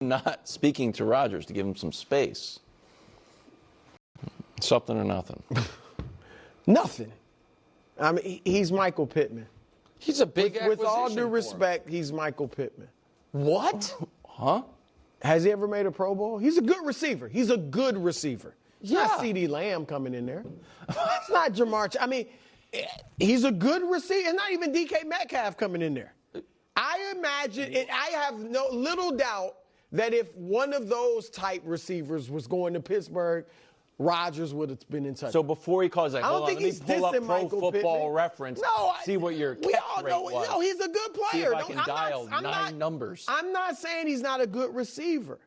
not speaking to Rodgers to give him some space. Something or nothing. Nothing. I mean, he's Michael Pittman. He's a big acquisition. With all due respect, he's Michael Pittman. What? Huh? Has he ever made a Pro Bowl? He's a good receiver. He's a good receiver. It's not CeeDee Lamb coming in there. It's not Jamar. I mean, he's a good receiver. It's not even DK Metcalf coming in there. I imagine it. I have little doubt that if one of those type receivers was going to Pittsburgh, Rodgers would have been in touch. So before he calls that, I don't hold on, think let me pull up Pro Michael Football Pittman. Reference. No, see what your catch we all rate know. was. No, he's a good player. See if I can dial nine numbers. I'm not saying he's not a good receiver.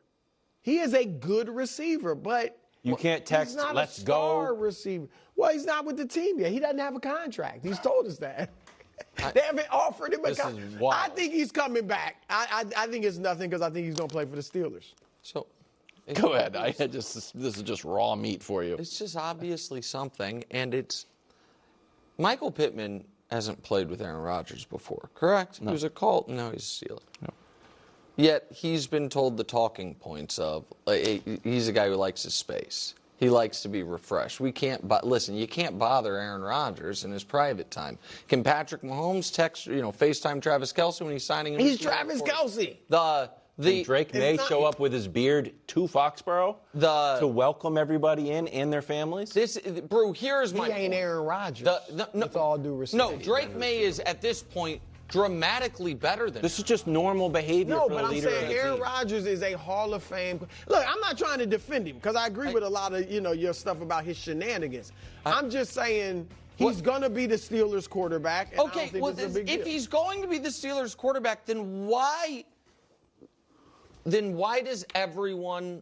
He is a good receiver, but you can't text. He's not Let's a star go. receiver. Well, he's not with the team yet. He doesn't have a contract. He's told us that. They haven't offered him a contract. I think he's coming back. I think it's nothing because I think he's going to play for the Steelers. So, go ahead. This is just raw meat for you. It's just obviously something, and it's Michael Pittman hasn't played with Aaron Rodgers before, correct? No. He was a Colt. No, he's a Steeler. No. Yet he's been told the talking points of he's a guy who likes his space. He likes to be refreshed. Listen, you can't bother Aaron Rodgers in his private time. Can Patrick Mahomes text, FaceTime Travis Kelce when he's signing him? He's Travis Kelce. And Drake may show up with his beard to Foxborough to welcome everybody in and their families. Brew, here's my point. He ain't Aaron Rodgers, with all due respect. No, Drake May is, at this point, dramatically better than this is just normal behavior for the leader of the team. No, but I'm saying Aaron Rodgers is a Hall of Fame. Look, I'm not trying to defend him because I agree with a lot of your stuff about his shenanigans. I'm just saying he's going to be the Steelers quarterback. And okay, I don't think it's a big deal. If he's going to be the Steelers quarterback, then why does everyone?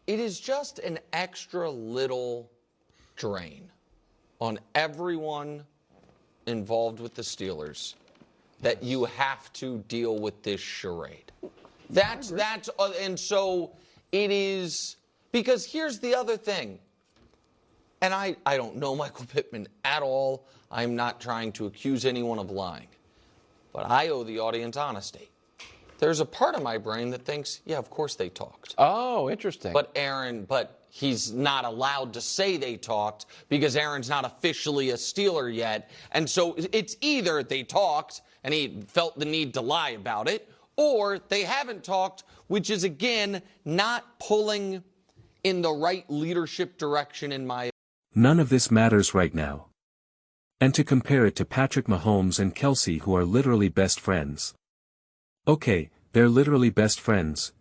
It is just an extra little drain on everyone involved with the Steelers that you have to deal with this charade. And so it is, because here's the other thing, and I don't know Michael Pittman at all. I'm not trying to accuse anyone of lying, but I owe the audience honesty. There's a part of my brain that thinks, yeah, of course they talked. Oh, interesting. But he's not allowed to say they talked because Aaron's not officially a Steeler yet. And so it's either they talked and he felt the need to lie about it, or they haven't talked, which is, again, not pulling in the right leadership direction in my opinion. None of this matters right now. And to compare it to Patrick Mahomes and Kelce, who are literally best friends. Okay, they're literally best friends,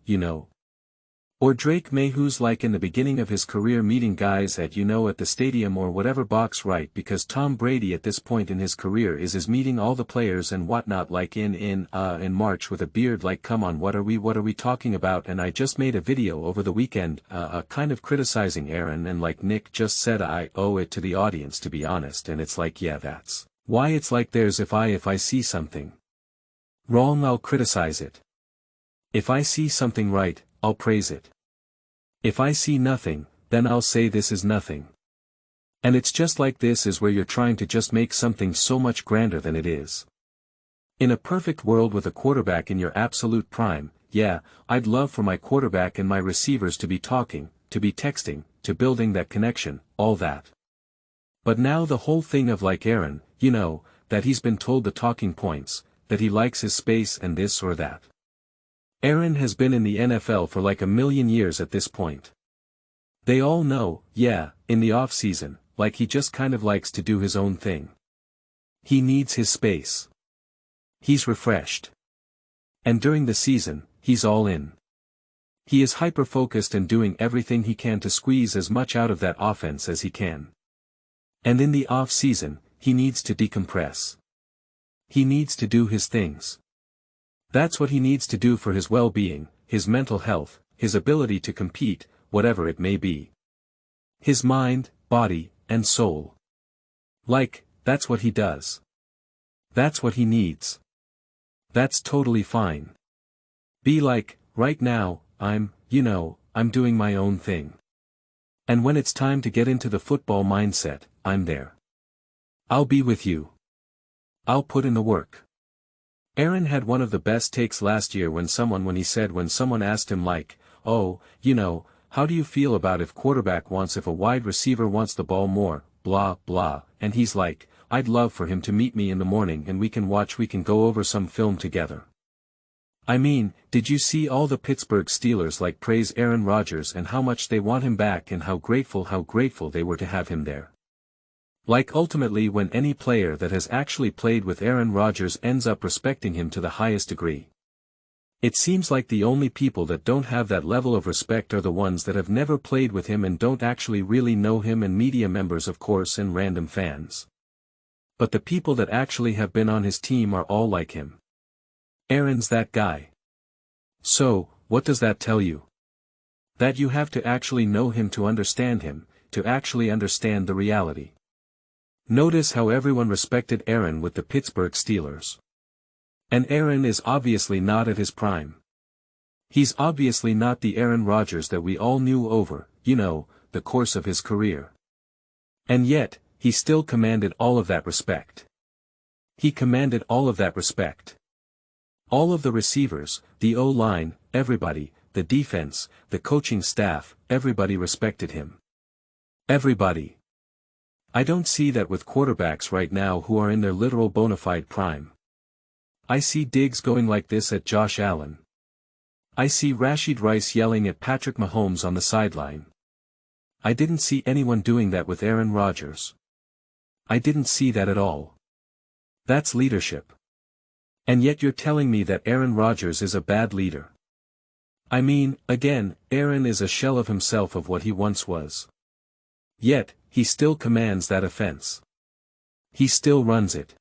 Or Drake May, who's like in the beginning of his career meeting guys at the stadium or whatever box, right? Because Tom Brady at this point in his career is meeting all the players and whatnot, like in March with a beard. Like, come on, what are we talking about? And I just made a video over the weekend, kind of criticizing Aaron, and like Nick just said, I owe it to the audience to be honest. And it's like, yeah, that's why it's like there's if I see something wrong, I'll criticize it. If I see something right, I'll praise it. If I see nothing, then I'll say this is nothing. And it's just like this is where you're trying to just make something so much grander than it is. In a perfect world with a quarterback in your absolute prime, yeah, I'd love for my quarterback and my receivers to be talking, to be texting, to building that connection, all that. But now the whole thing of like Aaron, that he's been told the talking points, that he likes his space and this or that. Aaron has been in the NFL for like a million years at this point. They all know, yeah, in the off-season, like he just kind of likes to do his own thing. He needs his space. He's refreshed. And during the season, he's all in. He is hyper-focused and doing everything he can to squeeze as much out of that offense as he can. And in the off-season, he needs to decompress. He needs to do his things. That's what he needs to do for his well-being, his mental health, his ability to compete, whatever it may be. His mind, body, and soul. Like, that's what he does. That's what he needs. That's totally fine. Be like, right now, I'm doing my own thing. And when it's time to get into the football mindset, I'm there. I'll be with you. I'll put in the work. Aaron had one of the best takes last year when someone asked him like, oh, how do you feel about if a wide receiver wants the ball more, blah, blah, and he's like, I'd love for him to meet me in the morning and we can go over some film together. I mean, did you see all the Pittsburgh Steelers praise Aaron Rodgers and how much they want him back and how grateful they were to have him there? Ultimately when any player that has actually played with Aaron Rodgers ends up respecting him to the highest degree. It seems like the only people that don't have that level of respect are the ones that have never played with him and don't actually really know him, and media members of course and random fans. But the people that actually have been on his team are all like him. Aaron's that guy. So, what does that tell you? That you have to actually know him to understand him, to actually understand the reality. Notice how everyone respected Aaron with the Pittsburgh Steelers. And Aaron is obviously not at his prime. He's obviously not the Aaron Rodgers that we all knew over, the course of his career. And yet, he still commanded all of that respect. He commanded all of that respect. All of the receivers, the O-line, everybody, the defense, the coaching staff, everybody respected him. Everybody. I don't see that with quarterbacks right now who are in their literal bona fide prime. I see Diggs going like this at Josh Allen. I see Rashid Rice yelling at Patrick Mahomes on the sideline. I didn't see anyone doing that with Aaron Rodgers. I didn't see that at all. That's leadership. And yet you're telling me that Aaron Rodgers is a bad leader. I mean, again, Aaron is a shell of himself of what he once was. Yet, he still commands that offense. He still runs it.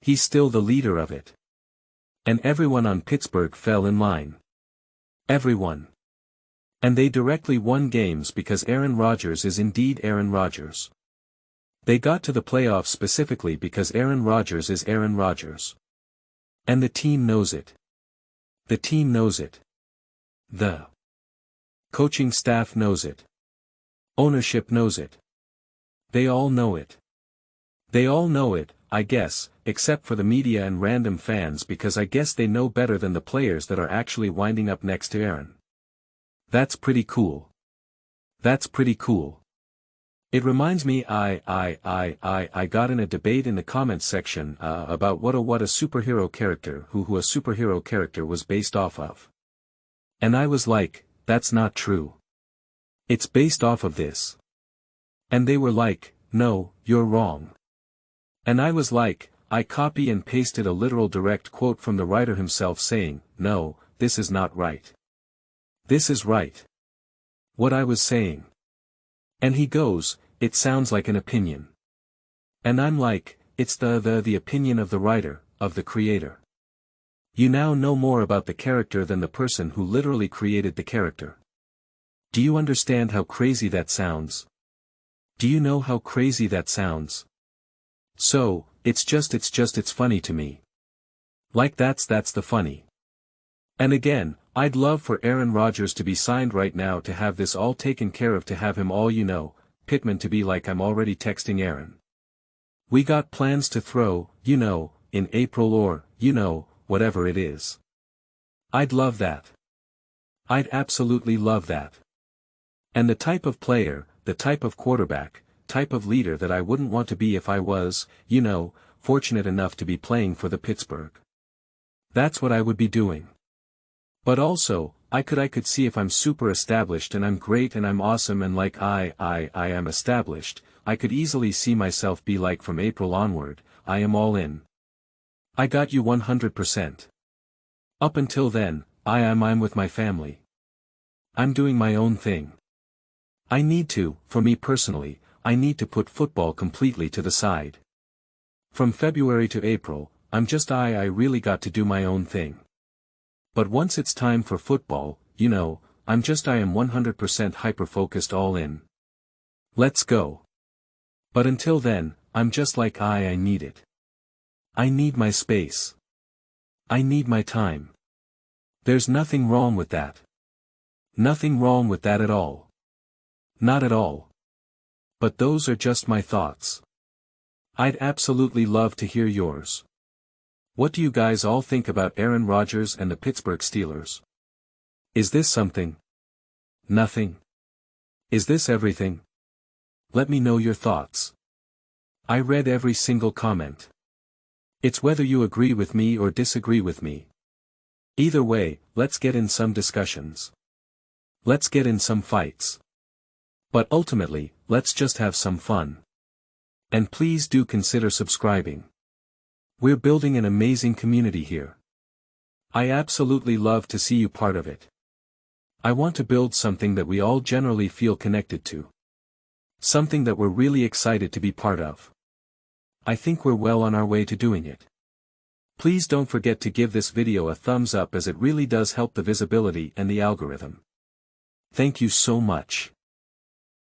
He's still the leader of it. And everyone on Pittsburgh fell in line. Everyone. And they directly won games because Aaron Rodgers is indeed Aaron Rodgers. They got to the playoffs specifically because Aaron Rodgers is Aaron Rodgers. And the team knows it. The team knows it. The coaching staff knows it. Ownership knows it. They all know it. They all know it, I guess, except for the media and random fans, because I guess they know better than the players that are actually winding up next to Aaron. That's pretty cool. That's pretty cool. It reminds me I got in a debate in the comments section about what a superhero character who a superhero character was based off of. And I was like, that's not true. It's based off of this. And they were like, no, you're wrong. And I was like, I copy and pasted a literal direct quote from the writer himself saying, no, this is not right. This is right. What I was saying. And he goes, it sounds like an opinion. And I'm like, it's the opinion of the writer, of the creator. You now know more about the character than the person who literally created the character. Do you understand how crazy that sounds? Do you know how crazy that sounds? So, it's funny to me. Like that's the funny. And again, I'd love for Aaron Rodgers to be signed right now, to have this all taken care of, to have him all Pittman to be like, I'm already texting Aaron. We got plans to throw, in April or, whatever it is. I'd love that. I'd absolutely love that. And the type of player, the type of quarterback, type of leader that I wouldn't want to be if I was, fortunate enough to be playing for the Pittsburgh. That's what I would be doing. But also, I could see if I'm super established and I'm great and I'm awesome and like I am established, I could easily see myself be like, from April onward, I am all in. I got you 100%. Up until then, I'm with my family. I'm doing my own thing. I need to, for me personally, I need to put football completely to the side. From February to April, I really got to do my own thing. But once it's time for football, I am 100% hyper-focused, all in. Let's go. But until then, I'm just like I need it. I need my space. I need my time. There's nothing wrong with that. Nothing wrong with that at all. Not at all. But those are just my thoughts. I'd absolutely love to hear yours. What do you guys all think about Aaron Rodgers and the Pittsburgh Steelers? Is this something? Nothing? Is this everything? Let me know your thoughts. I read every single comment. It's whether you agree with me or disagree with me. Either way, let's get in some discussions. Let's get in some fights. But ultimately, let's just have some fun. And please do consider subscribing. We're building an amazing community here. I absolutely love to see you part of it. I want to build something that we all generally feel connected to. Something that we're really excited to be part of. I think we're well on our way to doing it. Please don't forget to give this video a thumbs up as it really does help the visibility and the algorithm. Thank you so much.